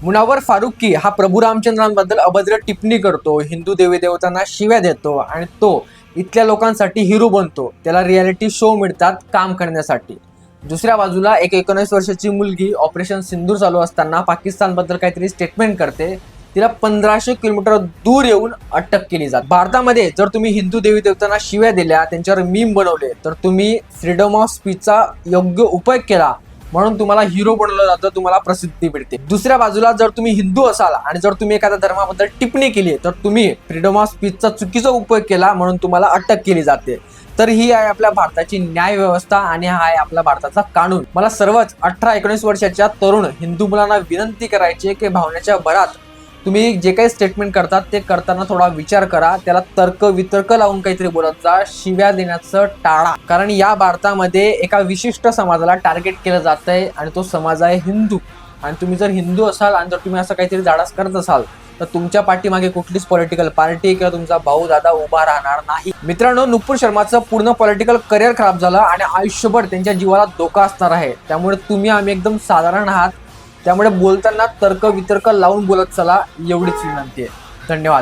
मुनावर फारुकी हा प्रभू रामचंद्रांबद्दल अभद्र टिप्पणी करतो, हिंदू देवी देवतांना शिव्या देतो आणि तो इथल्या लोकांसाठी हिरो बनतो. त्याला रियालिटी शो मिळतात काम करण्यासाठी. दुसऱ्या बाजूला एक 19 वर्षाची मुलगी ऑपरेशन सिंदूर चालू असताना पाकिस्तानबद्दल काहीतरी स्टेटमेंट करते. तिला 1500 किलोमीटर दूर येऊन अटक केली जाते. भारतामध्ये जर तुम्ही हिंदू देवी देवतांना शिव्या दिल्या, त्यांच्यावर मीम बनवले, तर तुम्ही फ्रीडम ऑफ स्पीचचा योग्य उपयोग केला म्हणून तुम्हाला हिरो बनवलं जातं, तुम्हाला प्रसिद्धी मिळते. दुसऱ्या बाजूला जर तुम्ही हिंदू असाल आणि जर तुम्ही एखाद्या धर्माबद्दल टिप्पणी केली, तर तुम्ही फ्रीडम ऑफ स्पीचचा चुकीचा उपयोग केला म्हणून तुम्हाला अटक केली जाते. तर ही आहे आपल्या भारताची न्याय व्यवस्था आणि हा आहे आपला भारताचा कानून. मला सर्वच 18-19 वर्षाच्या तरुण हिंदू मुलांना विनंती करायची की भावनेच्या भरात तुम्ही जे काही स्टेटमेंट करतात ते करताना थोडा विचार करा. त्याला तर्क वितर्क लावून काहीतरी बोलत जा. शिव्या देण्याचं टाळा. कारण या भारतामध्ये एका विशिष्ट समाजाला टार्गेट केलं जातंय आणि तो समाज आहे हिंदू. आणि तुम्ही जर हिंदू असाल आणि जर तुम्ही असं काहीतरी धाडस करत असाल तर तुमच्या पाठीमागे कुठलीच पॉलिटिकल पार्टी किंवा तुमचा भाऊ दादा उभा राहणार नाही. मित्रांनो, नुपूर शर्माचं पूर्ण पॉलिटिकल करिअर खराब झालं आणि आयुष्यभर त्यांच्या जीवाला धोका असणार आहे. त्यामुळे तुम्ही आम्ही एकदम साधारण आहात. त्यामुळे बोलताना तर्क वितर्क लावून बोलत चला, एवढीच विनंती आहे. धन्यवाद.